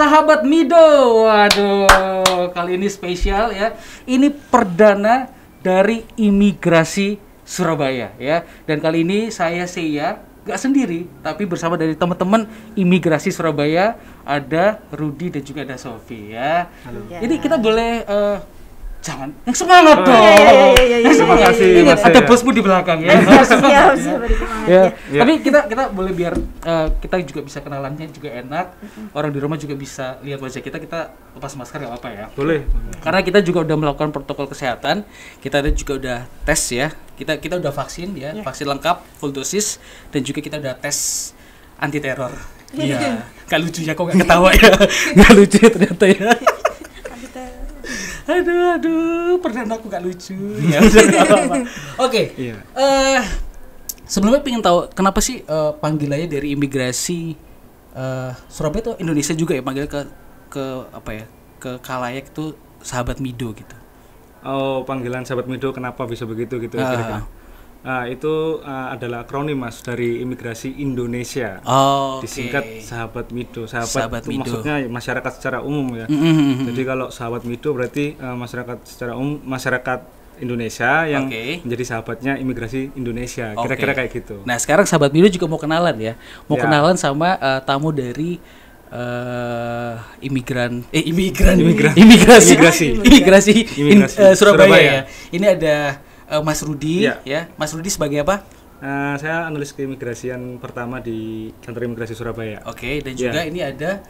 Sahabat Mido. Waduh, kali ini spesial ya. Ini perdana dari Imigrasi Surabaya ya. Dan kali ini saya Seiya gak sendiri, tapi bersama dari teman-teman Imigrasi Surabaya, ada Rudy dan juga ada Sofi ya. Halo. Ini kita boleh jangan yang semangat dong. Yang semangat sih. Ingat ada bosmu di belakang ya. Siap beri semangat ya. Tapi kita boleh biar kita juga bisa kenalannya juga enak. Orang di rumah juga bisa lihat wajah kita lepas masker nggak apa-apa ya. Boleh. Karena kita juga udah melakukan protokol kesehatan. Kita juga udah tes ya. Kita udah vaksin ya, vaksin lengkap full dosis, dan juga kita udah tes anti teror. Iya. Gak lucu ya, kok gak ketawa ya. Gak lucu ya ternyata ya. Aduh, perdana aku gak lucu. Ya udah gak apa-apa. Oke. Sebelumnya pengen tahu kenapa sih panggilannya dari Imigrasi Surabaya tuh Indonesia juga ya, panggil ke apa ya? Ke khalayak tuh Sahabat Mido gitu. Oh, panggilan Sahabat Mido kenapa bisa begitu gitu kira-kira. Itu adalah akronim Mas dari Imigrasi Indonesia. Disingkat Sahabat Mido. Sahabat itu Mido. Maksudnya masyarakat secara umum ya. Jadi kalau Sahabat Mido berarti masyarakat secara umum, masyarakat Indonesia yang menjadi sahabatnya Imigrasi Indonesia. Kira-kira kayak gitu. Nah, sekarang Sahabat Mido juga mau kenalan ya. Kenalan sama tamu dari Imigrasi Surabaya. Ini ada Mas Rudy ya. Mas Rudy sebagai apa? Saya analis keimigrasian pertama di kantor Imigrasi Surabaya. Dan juga ini ada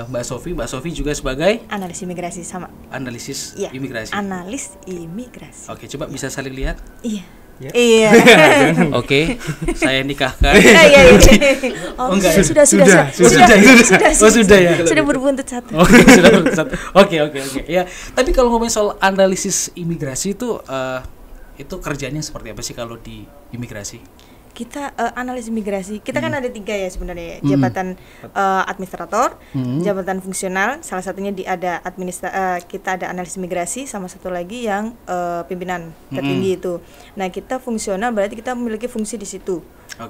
Mbak Sofi. Mbak Sofi juga sebagai analis imigrasi sama. Analis imigrasi. Analis imigrasi. Coba bisa saling lihat? Iya. Saya nikahkan. Sudah ya. Sudah berbuntut satu. Oke. Ya, tapi kalau ngomongin soal analisis imigrasi itu kerjanya seperti apa sih kalau di imigrasi? Kita analis imigrasi, kita kan ada 3 ya sebenarnya, jabatan administrator, jabatan fungsional, salah satunya ada kita ada analis imigrasi, sama satu lagi yang pimpinan tertinggi itu. Nah, kita fungsional berarti kita memiliki fungsi di situ.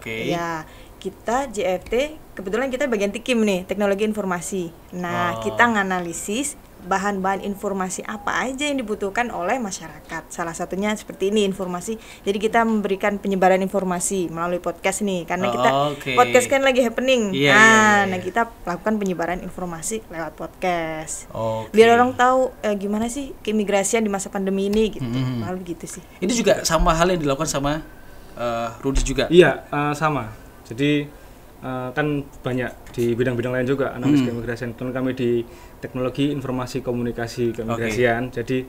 Ya, kita JFT, kebetulan kita bagian TIKIM nih, teknologi informasi. Nah, kita nganalisis bahan-bahan informasi apa aja yang dibutuhkan oleh masyarakat. Salah satunya seperti ini, informasi. Jadi kita memberikan penyebaran informasi melalui podcast nih, karena kita podcast kan lagi happening. Nah, kita lakukan penyebaran informasi lewat podcast. Biar orang tahu gimana sih keimigrasian di masa pandemi ini gitu. Lalu gitu sih. Ini juga sama hal yang dilakukan sama Rudy juga. Iya, sama. Jadi kan banyak di bidang-bidang lain juga analis keimigrasian. Kami di teknologi informasi komunikasi keimigrasian. Jadi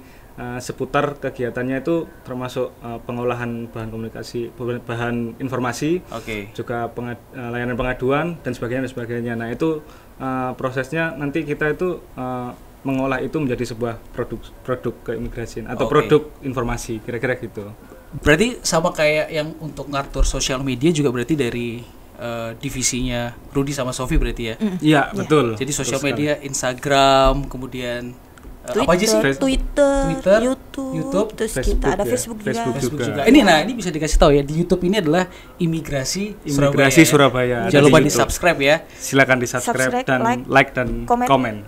seputar kegiatannya itu termasuk pengolahan bahan komunikasi, bahan informasi, juga layanan pengaduan dan sebagainya. Nah, itu prosesnya nanti kita itu mengolah itu menjadi sebuah produk keimigrasian atau produk informasi, kira-kira gitu. Berarti sama kayak yang untuk ngatur sosial media juga berarti dari divisinya Rudy sama Sofi berarti ya? Iya, betul. Jadi sosial media, Instagram, kemudian Twitter, apa aja sih? Twitter, YouTube, terus kita ada Facebook juga. Ini bisa dikasih tahu ya, di YouTube ini adalah Imigrasi Surabaya. Jangan lupa di-subscribe ya. Silakan di-subscribe dan like dan komen.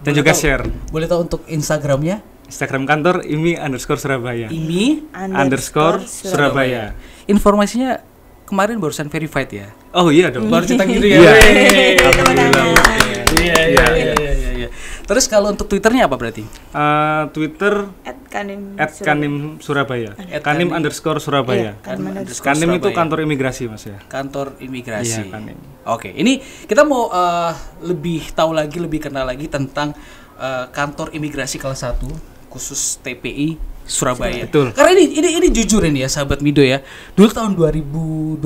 Dan juga share. Boleh tahu untuk Instagramnya? Instagram kantor imi_surabaya. imi_surabaya. Informasinya kemarin barusan verified ya? Oh iya dong. Baru cetak gitu ya? Alhamdulillah. Iya. Terus kalau untuk Twitternya apa berarti? Twitter @kanim Surabaya. @kanim_surabaya. Kanim itu kantor imigrasi Mas ya. Kantor imigrasi. Iya, Kanim. Ini kita mau lebih tahu lagi, lebih kenal lagi tentang kantor imigrasi kelas 1 khusus TPI Surabaya. Betul. Karena ini jujur ini ya Sahabat Mido ya. Dulu tahun 2017.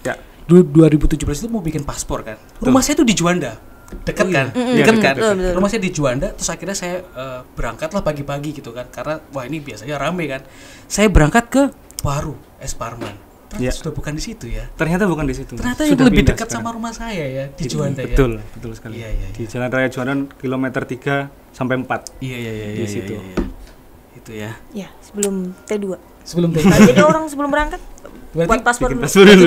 Ya. 2017 itu mau bikin paspor kan. Rumah saya tuh di Juanda. Dekat kan? Dekat kan? Rumah saya di Juanda, terus akhirnya saya berangkatlah pagi-pagi gitu kan. Karena wah ini biasanya rame kan. Saya berangkat ke Waru, S Parman. Ternyata sudah bukan di situ ya. Ternyata bukan di situ. Ternyata yang lebih dekat sama rumah saya ya di Juanda ya. Betul sekali. Di Jalan Raya Juanda kilometer 3 sampai 4. Iya di situ. Itu ya. Ya, sebelum T2. Jadi orang sebelum berangkat buat paspor dulu.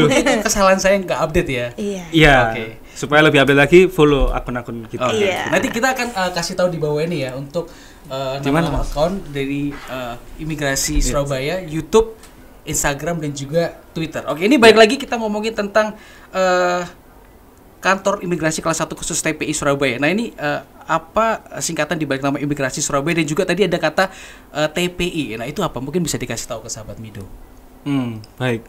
Itu kesalahan saya nggak update ya. Iya. Oke. Supaya lebih update lagi, follow akun-akun kita. Oke. Iya. Nanti kita akan kasih tahu di bawah ini ya untuk nama akun dari Imigrasi Surabaya, YouTube, Instagram dan juga Twitter. Oke, ini balik lagi kita ngomongin tentang kantor imigrasi kelas 1 khusus TPI Surabaya. Nah, ini apa singkatan di balik nama Imigrasi Surabaya dan juga tadi ada kata TPI. Nah, itu apa? Mungkin bisa dikasih tahu ke sahabat Mido. Baik.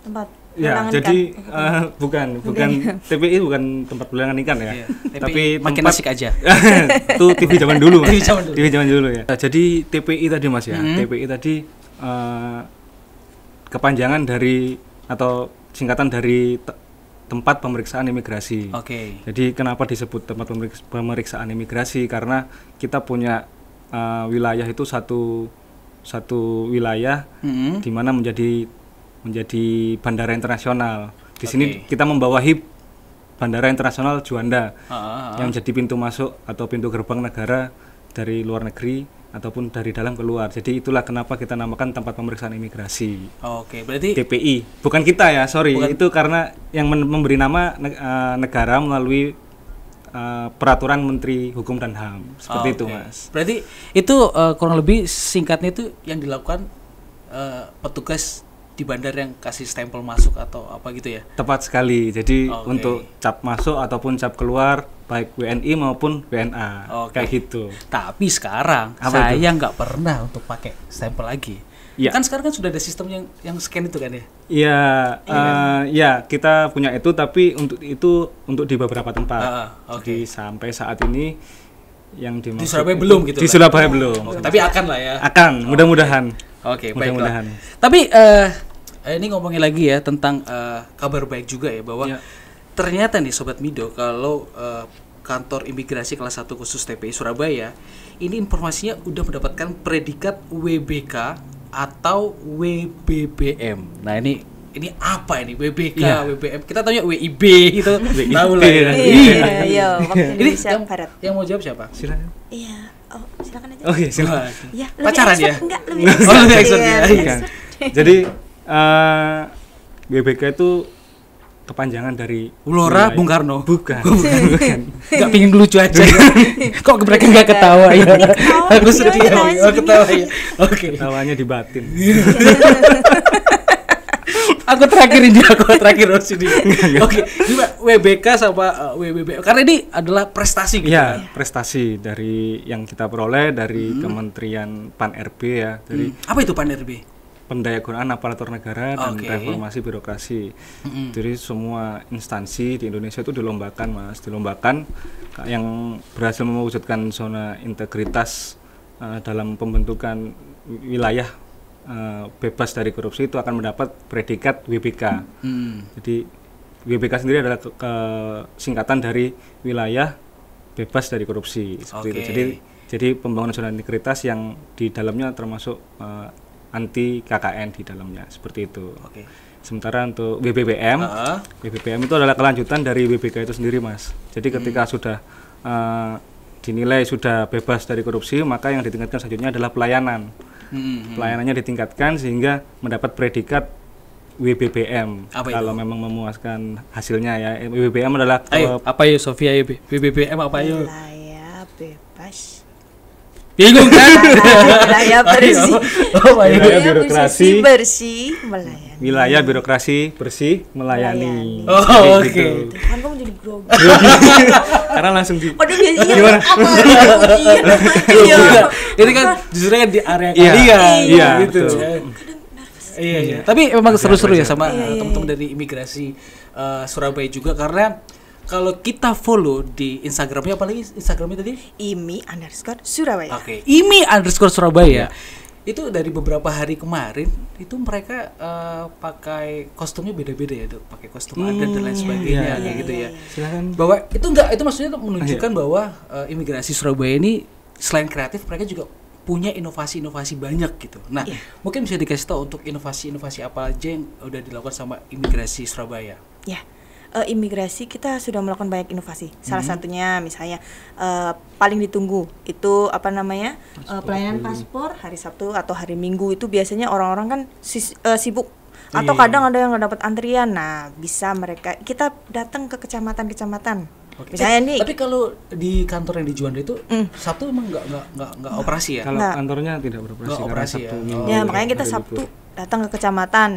Tempat Ya, perangan jadi ikan. bukan TPI bukan tempat pelangan ikan ya. Iya, Tapi makin tempat asik aja. itu TV zaman dulu, Mas. TV zaman dulu. TV zaman dulu ya. Nah, jadi TPI tadi Mas ya. TPI tadi kepanjangan dari atau singkatan dari tempat pemeriksaan imigrasi. Oke. Jadi kenapa disebut tempat pemeriksaan imigrasi? Karena kita punya wilayah itu satu wilayah di mana menjadi bandara internasional. Di sini kita membawahi Bandara Internasional Juanda yang jadi pintu masuk atau pintu gerbang negara dari luar negeri ataupun dari dalam keluar. Jadi itulah kenapa kita namakan tempat pemeriksaan imigrasi. Oke, berarti TPI. Bukan kita ya, sorry. Bukan. Itu karena yang memberi nama negara melalui peraturan Menteri Hukum dan HAM. Seperti itu, Mas. Berarti itu kurang lebih singkatnya itu yang dilakukan petugas di bandar yang kasih stempel masuk atau apa gitu ya? Tepat sekali. Jadi untuk cap masuk ataupun cap keluar baik WNI maupun WNA. Kayak gitu. Tapi sekarang saya nggak pernah untuk pakai stempel lagi. Ya. Kan sekarang kan sudah ada sistem yang scan itu kan ya? Iya, ya kita punya itu tapi untuk di beberapa tempat. Jadi sampai saat ini yang di Surabaya belum gitu. Di Surabaya belum. Tapi akan lah ya. Akan, mudah-mudahan. Oke, mudah-mudahan. Tapi ini ngomongin lagi ya tentang kabar baik juga ya bahwa ternyata nih Sobat Mido kalau kantor imigrasi kelas 1 khusus TPI Surabaya ini informasinya udah mendapatkan predikat WBK atau WBBM. Nah, ini apa ini WBK, WBM? Kita tanya WIB gitu. Tahu lah ya. Iya, waktu Indonesia Barat. Yang mau jawab siapa? Silakan. Iya. Oh, silakan aja. Oke, silakan. Ya, Pacaran ya? Enggak, lebih expert. Lebih expert ya. Bukan. Jadi WBK itu kepanjangan dari Gelora Bung Karno. Bukan. Enggak pingin lucu aja. Kok mereka enggak ketawa ya? Aku sedih. Ketawa ya. Oke. Ketawanya di batin. Aku terakhir sini. Oke, WBK sama WBB karena ini adalah prestasi gitu. Iya, prestasi dari yang kita peroleh dari Kementerian Pan-RB ya, dari apa itu Pan-RB? Pendayagunaan Aparatur Negara dan Reformasi Birokrasi. Jadi semua instansi di Indonesia itu dilombakan yang berhasil mewujudkan zona integritas dalam pembentukan wilayah bebas dari korupsi itu akan mendapat predikat WBK. Jadi WBK sendiri adalah singkatan dari wilayah bebas dari korupsi. Seperti itu. Jadi pembangunan zona integritas yang di dalamnya termasuk anti KKN di dalamnya, seperti itu. Sementara untuk WBBM itu adalah kelanjutan dari WBK itu sendiri, Mas. Jadi ketika sudah dinilai sudah bebas dari korupsi, maka yang ditingkatkan selanjutnya adalah pelayanan. Pelayanannya ditingkatkan sehingga mendapat predikat WBBM. Kalau memang memuaskan hasilnya ya. WBBM adalah apa ya Sofia ya? WBBM apa ya? Wilayah bebas. Bingung kan? Wilayah bersih. Wilayah birokrasi bersih melayani. Wilayah birokrasi bersih melayani. Gitu. Kan kamu jadi grogi. Karena langsung di. Waduh biasanya Gimana? Ini kan justru kan di area kalian. Iya, gitu. Iya. Tapi memang seru-seru ya sama teman-teman dari imigrasi Surabaya juga karena kalau kita follow di Instagramnya, apalagi Instagramnya tadi? IMI_Surabaya. Oke, IMI_Surabaya. Itu dari beberapa hari kemarin itu mereka pakai kostumnya beda-beda ya, tuh, pakai kostum adat dan lain sebagainya, gitu ya. Silakan. Bahwa itu maksudnya menunjukkan bahwa imigrasi Surabaya ini selain kreatif, mereka juga punya inovasi-inovasi banyak gitu. Nah, mungkin bisa dikasih tahu untuk inovasi-inovasi apa aja yang udah dilakukan sama imigrasi Surabaya? Ya. Imigrasi kita sudah melakukan banyak inovasi. Salah satunya misalnya paling ditunggu itu pelayanan paspor hari Sabtu atau hari Minggu itu biasanya orang-orang kan sibuk Atau kadang ada yang nggak dapat antrian. Nah, bisa kita datang ke kecamatan-kecamatan. Oke. Misalnya nih. Tapi kalau di kantor yang di Juanda itu Sabtu emang nggak operasi ya? Kalau Nggak. kantornya tidak beroperasi Nggak karena operasi Sabtu ya? Minggu Ya, makanya kita hari Sabtu libur. datang ke kecamatan.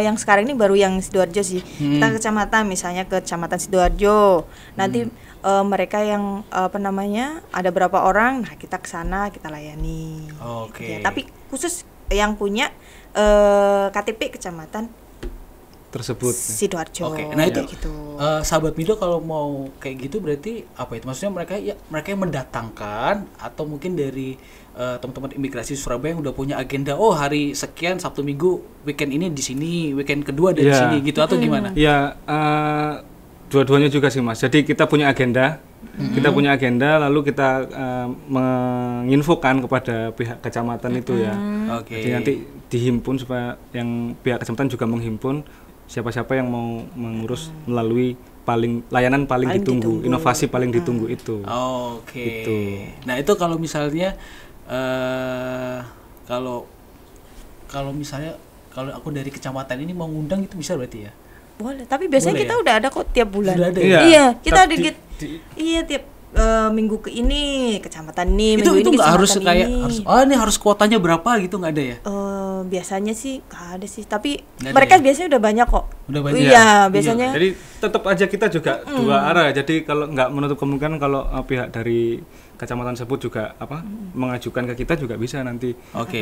Yang sekarang ini baru yang Sidoarjo sih. Kita ke kecamatan, misalnya ke kecamatan Sidoarjo. Nanti mereka yang ada berapa orang, nah kita ke sana kita layani. Oke. Ya, tapi khusus yang punya KTP kecamatan Tersebut. Sidoarjo. Oke, nah itu kayak gitu. sahabat Mido kalau mau kayak gitu berarti apa itu? Maksudnya mereka yang mendatangkan atau mungkin dari teman-teman imigrasi Surabaya yang udah punya agenda, oh hari sekian Sabtu Minggu weekend ini di sini, weekend kedua dari Iya. sini gitu atau gimana? Ya, dua-duanya juga sih Mas. Jadi kita punya agenda, lalu kita menginfokan kepada pihak kecamatan itu ya. Oke. Jadi nanti dihimpun supaya yang pihak kecamatan juga menghimpun siapa-siapa yang mau mengurus melalui layanan paling ditunggu, inovasi paling ditunggu itu. Oke. Gitu. Nah itu kalau misalnya kalau misalnya kalau aku dari kecamatan ini mau ngundang itu bisa berarti ya? Boleh, tapi biasanya Boleh kita ya? udah ada kok tiap bulan. Sudah ada ya? Iya, kita ada Tapi tiap minggu ke ini kecamatan ini, Itu minggu ini nggak harus kecamatan kayak ini. ini harus kuotanya berapa gitu nggak ada ya? Biasanya sih nggak ada sih, tapi Nggak ada mereka ya? biasanya udah banyak kok. Udah banyak. Iya, biasanya. Jadi tetap aja kita juga dua arah. Jadi kalau nggak menutup kemungkinan kalau pihak dari kecamatan tersebut juga mengajukan ke kita juga bisa nanti Oke.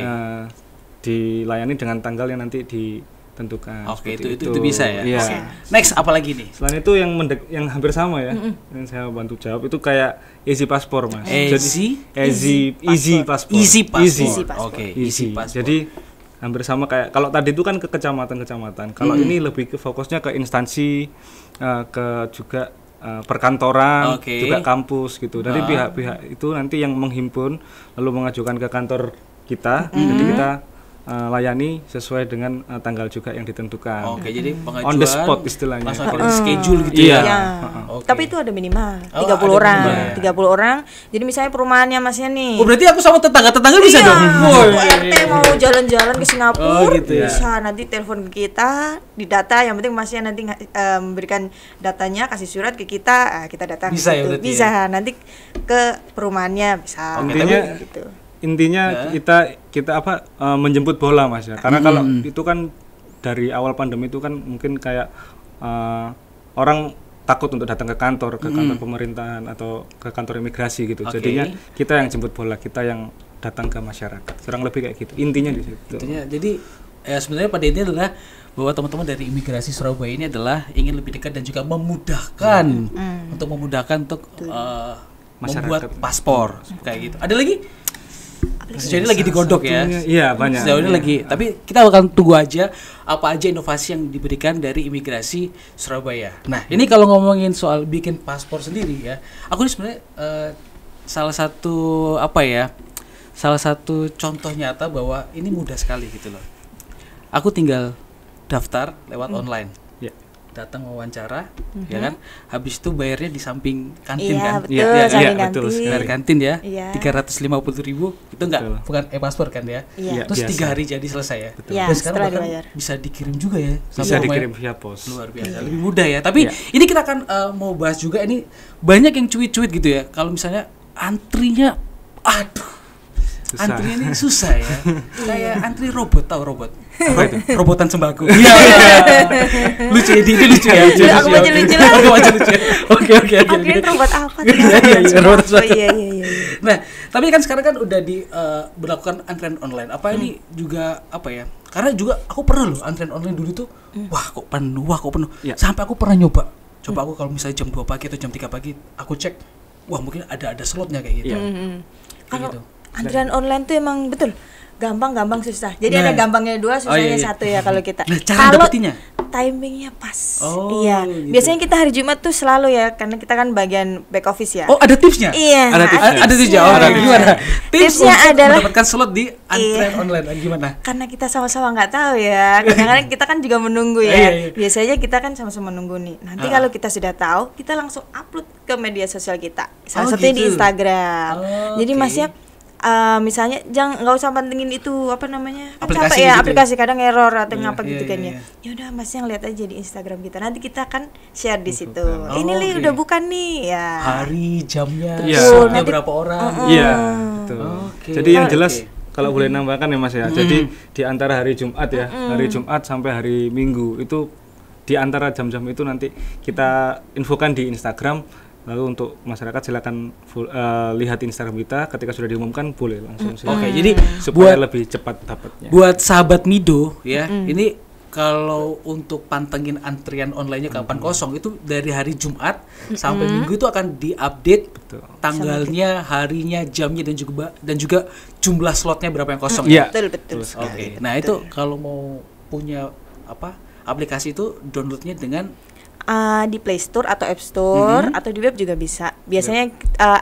dilayani dengan tanggal yang nanti ditentukan. Oke, Seperti itu bisa ya. Iya. Oke. Next apa lagi nih? Selain itu yang hampir sama ya, yang saya bantu jawab itu kayak easy paspor Mas. Easy Paspor. Easy passport. Easy passport. Oke, Easy. easy passport. Jadi hampir sama kayak kalau tadi itu kan ke kecamatan-kecamatan. Kalau ini lebih ke fokusnya ke instansi, ke juga perkantoran, Oke. juga kampus gitu. Dari pihak-pihak itu nanti yang menghimpun lalu mengajukan ke kantor kita, jadi kita layani sesuai dengan tanggal juga yang ditentukan. Oke, jadi pengajuan On the spot istilahnya. langsung akhirnya schedule gitu Iya. ya. Ya. Oke. Tapi itu ada minimal Oh, 30 ada orang, minimal ya. 30 orang. Jadi misalnya perumahannya Masnya nih. Oh, berarti aku sama tetangga-tetangga bisa Iya, dong? Woi. RT mau jalan-jalan ke Singapura, Oh, gitu ya. bisa nanti telepon ke kita, didata. Yang penting Masnya nanti memberikan datanya, kasih surat ke kita, kita datang. Bisa ya gitu. berarti Bisa nanti ke perumahannya bisa. Oke, Intinya gitu. intinya kita menjemput bola Mas ya. Karena kalau itu kan dari awal pandemi itu kan mungkin kayak orang takut untuk datang ke kantor pemerintahan atau ke kantor imigrasi gitu. Oke. Jadinya kita yang jemput bola, kita yang datang ke masyarakat. Kurang lebih kayak gitu. Intinya di situ. Intinya, jadi sebenarnya pada intinya adalah bahwa teman-teman dari imigrasi Surabaya ini adalah ingin lebih dekat dan juga memudahkan untuk membuat paspor kayak gitu. Ada lagi? Sejauh ini lagi digodok ya. Iya, banyak. Sejauh ini lagi. Tapi kita akan tunggu aja apa aja inovasi yang diberikan dari imigrasi Surabaya. Nah, ini kalau ngomongin soal bikin paspor sendiri ya, aku ini sebenarnya salah satu contoh nyata bahwa ini mudah sekali gitu loh. Aku tinggal daftar lewat online. Ya. Datang wawancara, ya kan? Habis itu bayarnya di samping kantin Iya, kan? betul, Iya, samping betul kantin. Bayar kantin ya, Iya. 350.000 itu enggak, Betul. bukan e-paspor kan ya? Iya. Terus biasa. 3 hari jadi selesai ya. Iya, Dan sekarang setelah bahkan dibayar. bisa dikirim juga ya. Bisa sampai dikirim rumah via pos. ya. Luar biasa, lebih mudah ya. Tapi Iya. ini kita akan mau bahas juga, ini banyak yang cuit-cuit gitu ya. Kalau misalnya antrinya, aduh. Susah. Antrinya ini susah ya. Kayak antri robot, tahu robot? Apa itu? Robotan sembako. Iya. Lucu ya, ini lucu ya. Aku baca lucu lah. Aku baca lucu. Oke. Akhirnya robot apa tuh? Iya, robot Oh iya. Nah, tapi kan sekarang kan udah berlakukan antrian online. Apa ini juga apa ya? Karena juga aku pernah loh antrian online dulu tuh. Wah, kok penuh. Ya. Sampai aku pernah nyoba. Coba aku kalau misalnya jam 2 pagi atau jam 3 pagi, aku cek. Wah, mungkin ada slotnya kayak gitu. Kayak Kalau gitu. antrian online tuh emang betul gampang susah. Jadi Nah. ada gampangnya 2, susahnya iya. 1 ya kalau kita. Nah, cara Kalau dapetinnya? timingnya pas. Oh, Iya. gitu. Biasanya kita hari Jumat tuh selalu ya, karena kita kan bagian back office ya. Oh, ada tipsnya? Iya, Ada tipsnya. Ada tipsnya. Oh, tipsnya. gimana? Tips Tipsnya untuk adalah mendapatkan slot di antrian Iya. online gimana? karena kita sama-sama nggak tahu ya. Kadang-kadang kita kan juga menunggu ya. Iya. Biasanya kita kan sama-sama menunggu nih. Nanti kalau kita sudah tahu, kita langsung upload ke media sosial kita. Salah Oh, satunya di gitu. Instagram. Oh, Jadi oke. Masnya misalnya jangan nggak usah pentingin itu apa namanya kan Aplikasi capek ya gitu aplikasi kadang error atau Iya, ngapa gitu iya, kan iya. ya. Ya udah Mas yang lihat aja di Instagram kita. Nanti kita akan share di situ. Oh, Ini Li oke. udah bukan nih ya. Hari, jamnya, Iya. slotnya Nanti- berapa orang. Iya, betul. Oke. Jadi yang jelas Oke. kalau boleh nambahkan ya Mas ya. Jadi di antara hari Jumat ya, hari Jumat sampai hari Minggu itu di antara jam-jam itu nanti kita infokan di Instagram. Lalu untuk masyarakat silakan lihat Instagram kita, ketika sudah diumumkan boleh langsung silakan. Oke, jadi supaya buat lebih cepat dapatnya. buat sahabat Mido ya, ini kalau untuk pantengin antrian online-nya kapan kosong itu dari hari Jumat sampai Minggu itu akan diupdate tanggalnya, harinya, jamnya dan juga jumlah slotnya berapa yang kosong. Iya. Betul Oke. sekali. Nah, itu kalau mau punya aplikasi itu downloadnya dengan Di Play Store atau App Store atau di web juga bisa. Biasanya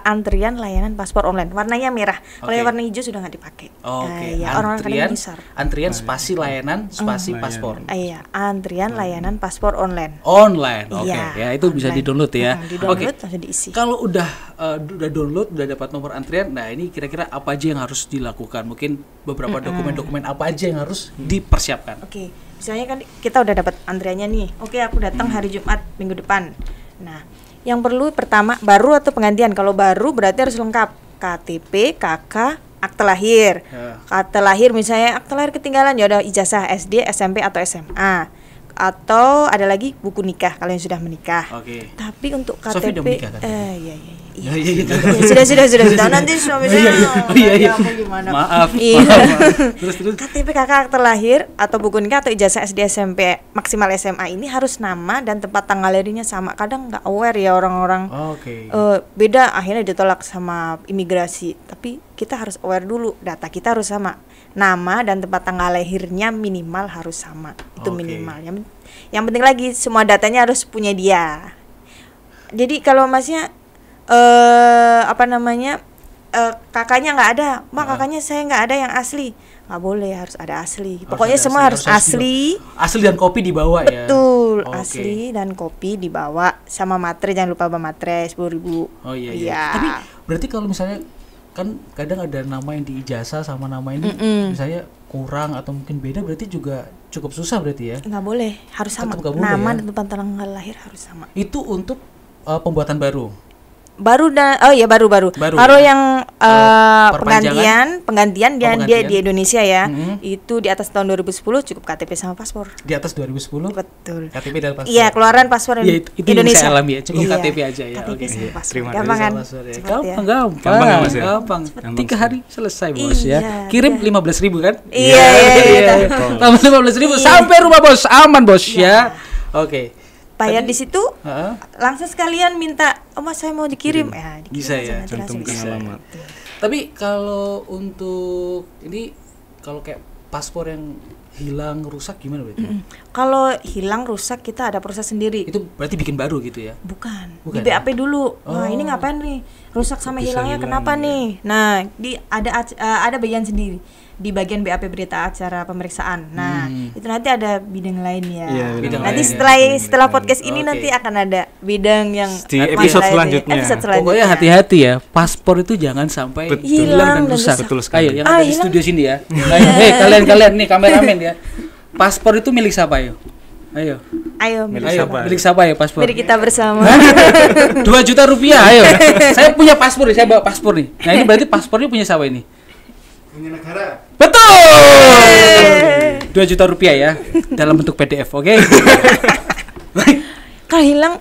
antrian layanan paspor online. Warnanya merah. Kalau yang warna hijau sudah nggak dipakai. Oke, Ya, orang kadang antrian, nyasar. antrian spasi layanan, spasi paspor. Iya, antrian layanan paspor online. Online, oke. Iya, Ya, itu bisa online. di-download ya. Di-download langsung diisi. Kalau udah download, udah dapat nomor antrian, nah ini kira-kira apa aja yang harus dilakukan? Mungkin beberapa dokumen-dokumen apa aja yang harus dipersiapkan? Oke, misalnya kan kita udah dapat antriannya nih. Oke, aku datang hari Jumat minggu depan. Nah, yang perlu pertama baru atau penggantian. Kalau baru berarti harus lengkap KTP, KK, akte lahir. Ya. Akte lahir misalnya akte lahir ketinggalan ya udah ijazah SD, SMP atau SMA. Atau ada lagi buku nikah kalau yang sudah menikah. Oke. Tapi untuk Sofi udah KTP menikah kan? iya. Ya, iya, iya. Ya, sudah. Nanti suami saya Iya. apa gimana? Maaf. Iya. Terus. KTP kakak akte lahir atau buku nikah atau ijazah SD SMP maksimal SMA ini harus nama dan tempat tanggal lahirnya sama. Kadang nggak aware ya orang-orang. Oke. Beda akhirnya ditolak sama imigrasi. Tapi kita harus aware dulu, data kita harus sama. Nama dan tempat tanggal lahirnya minimal harus sama. Itu Oke. minimal. Yang penting lagi semua datanya harus punya dia. Jadi kalau masnya kakaknya nggak ada, Mbak kakaknya saya nggak ada yang asli, nggak boleh, harus ada asli. Pokoknya ada semua asli, harus harus asli. Asli dan kopi dibawa ya. Betul, Oke. asli dan kopi dibawa sama materai, jangan lupa bawa materai 10.000. Oh iya. Tapi berarti kalau misalnya kan kadang ada nama yang di ijazah sama nama ini misalnya kurang atau mungkin beda, berarti juga cukup susah berarti ya. Nggak boleh, harus sama. Tetap nggak boleh Nama ya? dan tempat tanggal lahir harus sama. Itu untuk pembuatan baru. Baru Baru, Kalau ya? yang Perpanjangan? penggantian dia penggantian. di Indonesia ya. Mhm. Itu di atas tahun 2010 cukup KTP sama paspor. Di atas 2010 Betul. KTP dan paspor. Iya, keluaran paspor Ya, itu Indonesia. yang saya alami ya, cukup Iya, KTP aja ya. KTP Oke. sama paspor. Terima kasih. Gampang kan? Paspor ya. Cepat ya. Gampang. Gampang ya, Mas ya? Gampang. Gampang 3 hari selesai bos Iya, ya. Kirim 15.000 kan? Iya. Tambah 15.000 sampai rumah bos, aman bos ya. Oke. Bayar di situ, Heeh. langsung sekalian minta, "Oh Mas, saya mau dikirim." Ya, dikirim Bisa aja, ya, nanti langsung cantumkan bisa. alamat. Tapi kalau untuk ini kalau kayak paspor yang hilang, rusak gimana berarti? Kalau hilang rusak kita ada proses sendiri. Itu berarti bikin baru gitu ya? Bukan, Bukan di BAP dulu. Nah, Oh. ini ngapain nih? Rusak sama Bisa hilangnya hilang, kenapa ya. nih? Nah, ada bagian sendiri di bagian BAP berita acara pemeriksaan. Nah, itu nanti ada bidang lain ya. Iya, bidang Nanti lain ya. setelah podcast ini Oke. nanti akan ada bidang yang Di lain episode lainnya. selanjutnya. Episode selanjutnya. Pokoknya hati-hati ya, paspor itu jangan sampai Betul. hilang dan Hilang dan rusak. rusak. Betul sekali. Ayo, yang ada di hilang. studio sini ya. Ayo, kalian nih kameramen ya. Paspor itu milik siapa ayo? Ayo. Ayo, Milik milik siapa? Milik siapa ya paspor? Milik kita bersama. 2 juta rupiah, ayo. Saya punya paspor nih, saya bawa paspor nih. Nah ini berarti paspornya punya siapa ini? Punya negara. Betul. 2 juta rupiah ya, dalam bentuk PDF, oke? Kalau hilang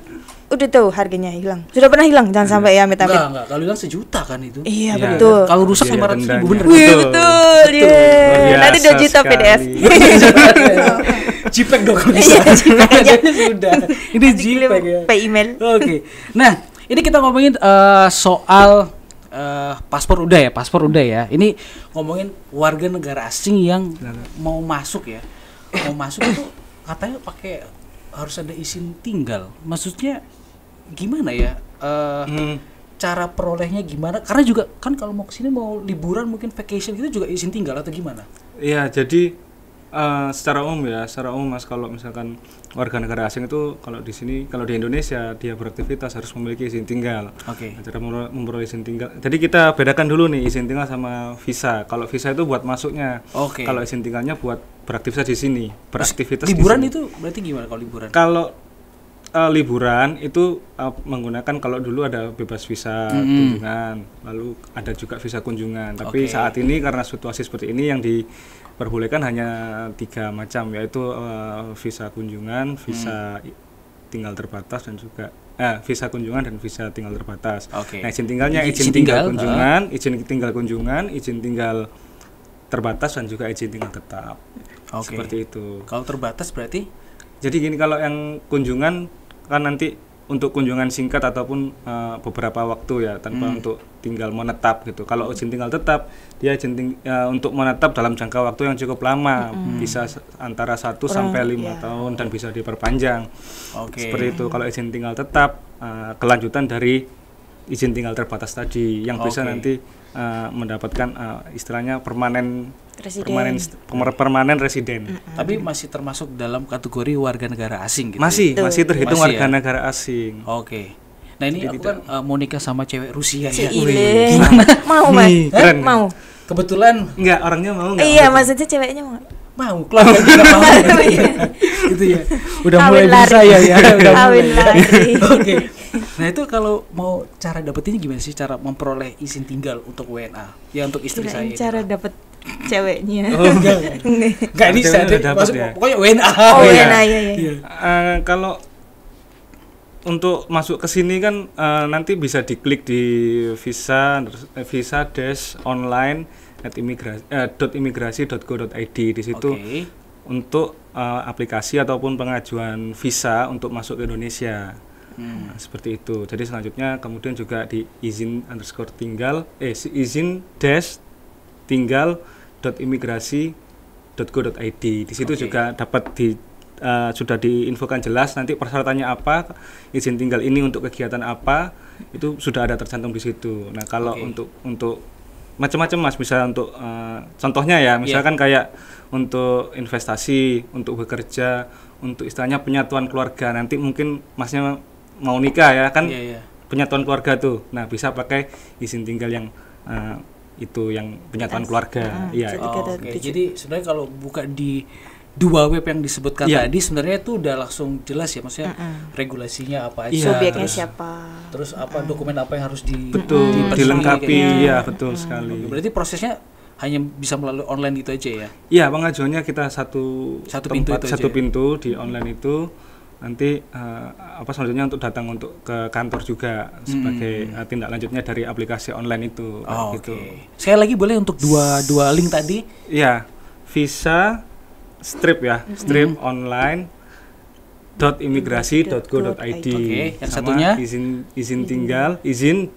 udah tahu harganya hilang. Sudah pernah hilang, jangan sampai ya amit-amit. Enggak. Kalau hilang sejuta kan itu. Iya, Iya. betul. Kalau rusak Biaya 500.000 dendanya. bener. Wih, Betul. betul. Luar Yeah. Nanti 2 biasa juta PDF. sekali. JPEG dong kalau bisa. Iya, JPEG aja. Sudah. Ini Nanti kirim JPEG ya. by email. Oke. Nah, ini kita ngomongin soal paspor udah ya. Ini ngomongin warga negara asing yang mau masuk ya. Mau masuk itu katanya pakai harus ada izin tinggal. Maksudnya gimana ya? Cara perolehnya gimana? Karena juga kan kalau mau kesini mau liburan mungkin vacation gitu juga izin tinggal atau gimana? Iya, jadi Secara umum ya, secara umum Mas, kalau misalkan warga negara asing itu kalau di sini, kalau di Indonesia dia beraktivitas harus memiliki izin tinggal. Oke. Cara memperoleh izin tinggal. Jadi kita bedakan dulu nih izin tinggal sama visa. Kalau visa itu buat masuknya. Oke. Kalau izin tinggalnya buat beraktivitas di sini, beraktivitas di Liburan sini. itu berarti gimana kalau liburan? Kalau liburan itu menggunakan, kalau dulu ada bebas visa kunjungan, lalu ada juga visa kunjungan. Tapi Oke. saat ini karena situasi seperti ini yang diperbolehkan hanya 3 macam, yaitu visa kunjungan, visa tinggal terbatas dan juga visa kunjungan dan visa tinggal terbatas. Oke. Nah, izin tinggalnya Izin izin tinggal tinggal, kunjungan, izin tinggal kunjungan, izin tinggal terbatas dan juga izin tinggal tetap. Oke. Seperti itu. Kalau terbatas berarti? Jadi gini, kalau yang kunjungan kan nanti untuk kunjungan singkat ataupun beberapa waktu ya, tanpa untuk tinggal menetap gitu. Kalau izin tinggal tetap, dia untuk menetap dalam jangka waktu yang cukup lama, bisa antara 1 sampai 5 tahun dan bisa diperpanjang. Oke. Seperti itu. Kalau izin tinggal tetap, kelanjutan dari izin tinggal terbatas tadi yang bisa Oke. nanti mendapatkan istilahnya permanen Residen. permanen residen. Tapi masih termasuk dalam kategori warga negara asing gitu. Masih terhitung Masih warga ya? negara asing. Oke. Nah ini aku kan mau nikah sama cewek Rusia ya. Cile. Mau Mas? Nih, keren. Mau. Kebetulan Enggak, orangnya mau enggak? Iya, maksudnya ceweknya mau. mau, keluarga juga mau. Gitu ya. Udah mulai Kawin lari. bersaya ya. Udah Kawin mulai. lari. Oke. Nah itu kalau mau cara dapetinnya gimana sih, cara memperoleh izin tinggal untuk WNA? Ya untuk istri saya. Kirain ini. cara dapet ceweknya. Oh enggak. Enggak ini Ceweknya saya udah dapet masuk ya? pokoknya WNA. Oh, iya. enak ya. Kalau untuk masuk ke sini kan nanti bisa diklik di visa-online@imigrasi.go.id. Di situ Oke. untuk aplikasi ataupun pengajuan visa untuk masuk ke Indonesia. Nah, seperti itu. Jadi selanjutnya kemudian juga di izin_tinggal.imigrasi.go.id. Di situ Oke. juga dapat sudah diinfokan jelas nanti persyaratannya apa, izin tinggal ini untuk kegiatan apa, itu sudah ada tercantum di situ. Nah, kalau Oke. untuk macam-macam Mas, bisa untuk contohnya ya, misalkan kayak untuk investasi, untuk bekerja, untuk istilahnya penyatuan keluarga. Nanti mungkin Masnya mau nikah ya kan, Iya. penyatuan keluarga tuh. Nah, bisa pakai izin tinggal yang itu yang penyatuan keluarga. Iya. Jadi Oh, kata oke. tujuh. Jadi sebenarnya kalau buka di 2 web yang disebutkan Iya. tadi sebenarnya itu udah langsung jelas ya, maksudnya regulasinya apa aja. Iya, Subyeknya terus- siapa? Terus apa dokumen apa yang harus Betul, dipenuhi, dilengkapi. kayak gitu. Iya, betul sekali. Berarti prosesnya hanya bisa melalui online gitu aja ya. Iya, pengajuannya kita satu pintu tempat, itu satu aja ya? pintu di online itu. Nanti selanjutnya untuk datang untuk ke kantor juga sebagai tindak lanjutnya dari aplikasi online itu. Oh, gitu. Oke. Sekali lagi boleh untuk dua link tadi. Iya, visa strip ya, strip online .imigrasi.go.id. Oke, yang Sama satunya? izin tinggal, izin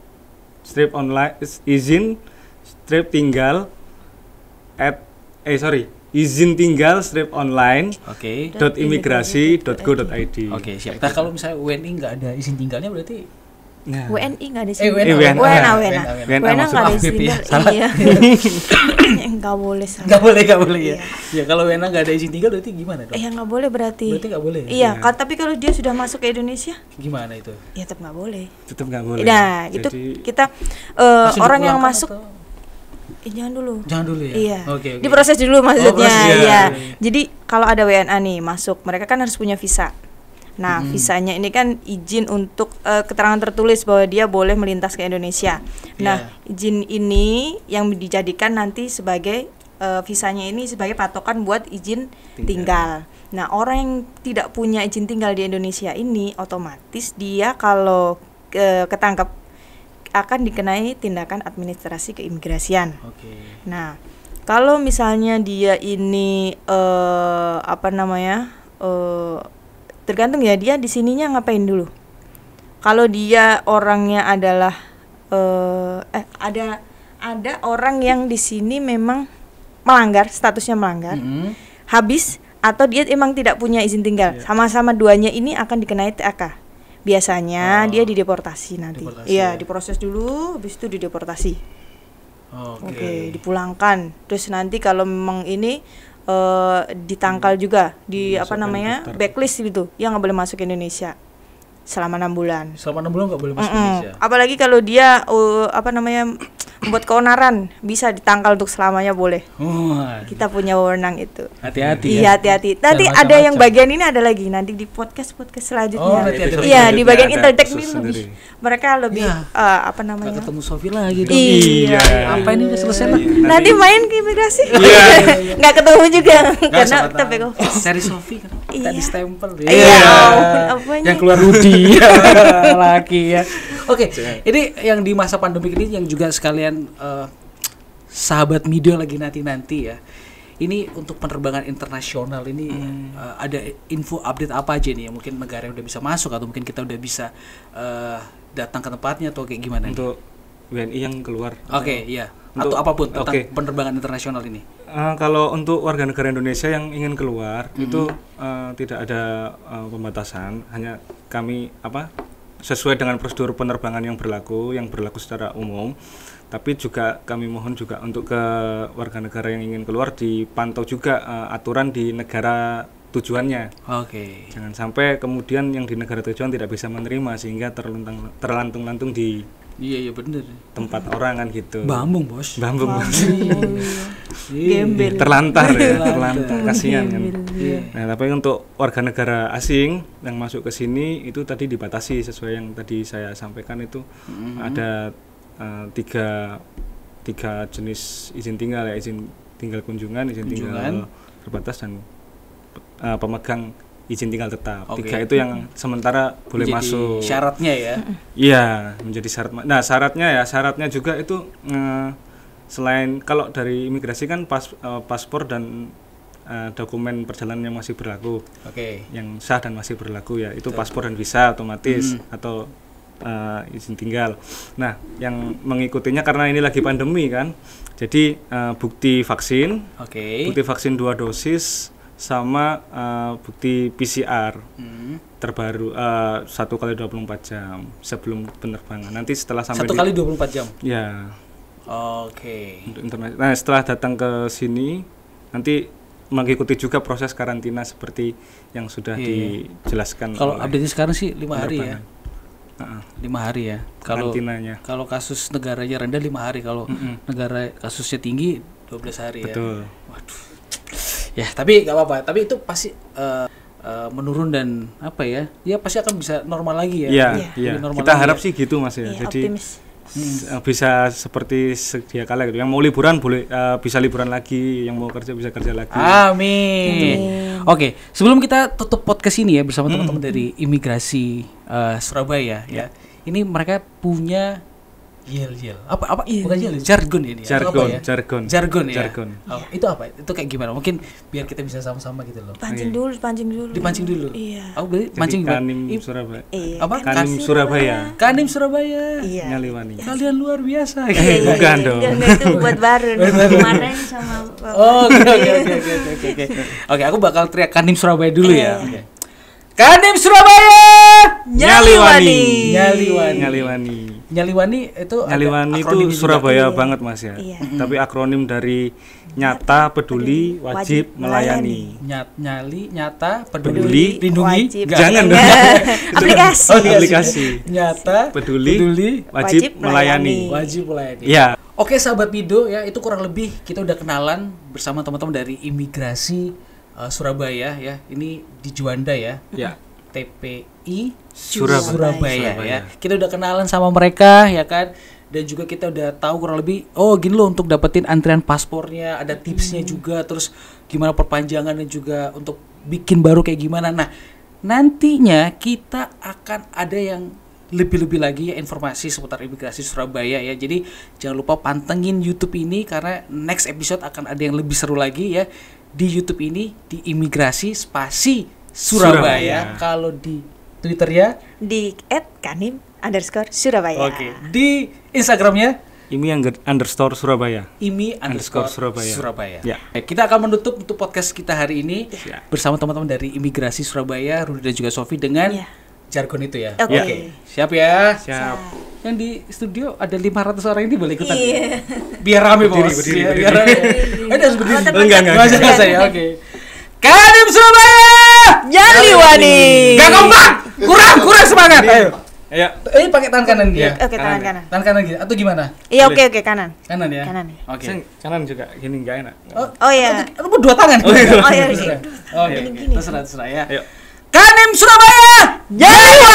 strip online, izin strip tinggal izin tinggal strip online Oke. .imigrasi.go.id. Oke, siap. Nah, kalau misalnya WNI nggak ada izin tinggalnya berarti Nah, WNI nggak ada WNA. sih. WNA. WNA. WNA WNA nggak ada maksudnya. izin Maaf, Bib, ya. tinggal. Salah. Iya. Nggak boleh salah. nggak boleh ya. Ya kalau WNA nggak ada izin tinggal berarti gimana dong? Ya nggak boleh berarti. Berarti nggak boleh. Iya, tapi kalau dia sudah masuk ke Indonesia, Gimana itu? ya tetap nggak boleh. tetap nggak boleh. Nah, itu Jadi, kita Langsung orang yang dipulangkan masuk, atau- jangan dulu. Jangan dulu ya. Iya. Oke. Diproses dulu maksudnya. proses, Iya. iya. Jadi kalau ada WNA nih masuk, mereka kan harus punya visa. Nah, visanya ini kan izin untuk keterangan tertulis bahwa dia boleh melintas ke Indonesia. Nah, izin ini yang dijadikan nanti sebagai visanya ini sebagai patokan buat izin tinggal. Nah, orang yang tidak punya izin tinggal di Indonesia ini otomatis dia kalau ketangkep akan dikenai tindakan administrasi keimigrasian. Oke. Nah, kalau misalnya dia ini tergantung ya dia di sininya ngapain dulu. Kalau dia orangnya adalah ada orang yang di sini memang melanggar, statusnya melanggar, habis atau dia emang tidak punya izin tinggal, sama-sama duanya ini akan dikenai TAK. Biasanya dia dideportasi nanti. Deportasi, Iya, ya. diproses dulu, habis itu dideportasi. Oke. Oke, dipulangkan. Terus nanti kalau memang ini ditangkal juga di apa Masukkan namanya daftar. blacklist gitu, yang nggak boleh masuk ke Indonesia selama 6 bulan. Selama 6 bulan nggak boleh masuk Indonesia. Apalagi kalau dia apa namanya membuat keonaran, bisa ditangkal untuk selamanya boleh. Wah, Kita punya wewenang itu. hati-hati ya. Iya, hati-hati. Nanti Jangan ada yang macam-macam. bagian ini ada lagi nanti di podcast selanjutnya. Oh, nanti ada Iya, lagi. di bagian Ada Inteltek khusus ini lebih sendiri. mereka lebih Iya. apa namanya? Nggak ketemu Sofi lagi dong. Iya. Apa ini udah selesai lah? Nanti main ke imigrasi. Iya. Nggak ketemu juga Nggak, karena siapa tahu. tapi kok. Cari Sofi kan. Iya. Tadi stempel. Iya, ampun, apanya? Yang keluar Rudi laki ya. Oke, ini yang di masa pandemi ini yang juga sekalian sahabat media lagi nanti ya. Ini untuk penerbangan internasional ini ada info update apa aja nih? Mungkin negara yang udah bisa masuk atau mungkin kita udah bisa datang ke tempatnya atau kayak gimana nih? Untuk WNI yang keluar. Oke, iya. Untuk- Atau apapun tentang oke. penerbangan internasional ini. Kalau untuk warga negara Indonesia yang ingin keluar itu tidak ada pembatasan, hanya kami sesuai dengan prosedur penerbangan yang berlaku secara umum. Tapi juga kami mohon juga untuk ke warga negara yang ingin keluar dipantau juga aturan di negara tujuannya. Oke. Jangan sampai kemudian yang di negara tujuan tidak bisa menerima sehingga terlantung-lantung di Iya bener. tempat orang kan gitu. Bambung bos. Bambung. Gembel. Terlantar kasihan kan. Iya. Nah, tapi untuk warga negara asing yang masuk ke sini itu tadi dibatasi sesuai yang tadi saya sampaikan itu ada tiga jenis izin tinggal ya, izin tinggal kunjungan, izin tinggal terbatas dan pemegang izin tinggal tetap. Oke. 3 itu yang sementara boleh Menjadi masuk. syaratnya ya. Iya, menjadi syarat. Nah, syaratnya juga itu selain kalau dari imigrasi kan paspor dan dokumen perjalanan yang masih berlaku, Oke. yang sah dan masih berlaku ya, itu paspor dan visa otomatis atau izin tinggal. Nah, yang mengikutinya karena ini lagi pandemi kan, jadi bukti vaksin, Oke. bukti vaksin 2 dosis sama bukti PCR terbaru 1x24 jam sebelum penerbangan. Nanti setelah sampai 1 kali 24 jam. ya Oke. untuk internasional. Nah, setelah datang ke sini nanti mengikuti juga proses karantina seperti yang sudah Iya. dijelaskan. Kalau oleh update sekarang sih 5 hari ya. penerbangan. 5 hari ya. Kalau Karantinanya. kalau kasus negaranya rendah 5 hari, kalau negara kasusnya tinggi 12 hari Betul. ya. Waduh. Ya, tapi nggak apa-apa. Tapi itu pasti menurun dan apa ya? Ya pasti akan bisa normal lagi ya. Iya, Iya. iya. Lebih normal Kita lagi harap ya. sih gitu Mas ya. Iya, Jadi optimis. bisa seperti sedia kala gitu. Yang mau liburan boleh bisa liburan lagi, yang mau kerja bisa kerja lagi. Amin. Oke, sebelum kita tutup podcast ini ya bersama teman-teman dari imigrasi Surabaya ya. Ini mereka punya yel. Apa? Bukan yel, jargon ini. Atau apa ya? Jargon. Jargon ya. Jargon. Oh, itu apa? Itu kayak gimana? Mungkin biar kita bisa sama-sama gitu loh. Pancing dulu. Dipancing dulu. Iya. Aku beli Jadi mancing Kanim Im- Surabaya. Iya. Apa? Kanim Surabaya. Kanim Surabaya. Iya. Nyaliwani. Kalian luar biasa. Bukan dong. Enggak, itu buat baru. Kemarin sama Bapak. Oh, oke. Oke, aku bakal teriak Kanim Surabaya dulu ya. Oke. Kanim Surabaya. Nyaliwani. Nyaliwani. Nyaliwani itu ada Nyaliwani itu akronimnya juga. Surabaya Iya. banget Mas ya. Iya. Tapi akronim dari nyata, peduli, wajib, melayani. Nyata, Peduli, lindungi. wajib. Enggak. Jangan dong. Aplikasi. Aplikasi. Nyata, Peduli, wajib, wajib melayani. wajib melayani. Iya. Oke sahabat Mido ya, itu kurang lebih kita udah kenalan bersama teman-teman dari imigrasi Surabaya ya. Ini di Juanda ya. Ya. TPI Surabaya. ya. Kita udah kenalan sama mereka ya kan. Dan juga kita udah tahu kurang lebih gini loh untuk dapetin antrian paspornya, ada tipsnya juga, terus gimana perpanjangan dan juga untuk bikin baru kayak gimana. Nah, nantinya kita akan ada yang lebih-lebih lagi ya informasi seputar imigrasi Surabaya ya. Jadi jangan lupa pantengin YouTube ini karena next episode akan ada yang lebih seru lagi ya di YouTube ini, di imigrasi spasi Surabaya. Kalau di Twitter ya, Di @kanim_Surabaya. oke. Di Instagramnya imi_Surabaya. imi_Surabaya. Ya. Kita akan menutup untuk podcast kita hari ini Ya. bersama teman-teman dari imigrasi Surabaya, Rudi dan juga Sofi dengan Iya. jargon itu ya. Oke. Siap ya. Siap. Yang di studio ada 500 orang ini boleh ikutan. Iya. Ya? Biar rame bos. Berdiri. Ya, biar rame. Ada harus berdiri. Enggak. Enggak saya. Oke. Kadin Surabaya. Jaliwani. Gak kompak. Kurang semangat. Ayo. Ayo. Pakai tangan kanan dia. Oke, tangan kanan. Tangan kanan gitu atau gimana? Iya, oke kanan. Kanan ya. Kanan ya. Oke. Saya kanan juga gini enggak enak. Oh iya. Atau dua tangan. Oh iya. Terserah. Oke. Gini. Terserah ya. Ayo. Kadin Surabaya. Jaliwani.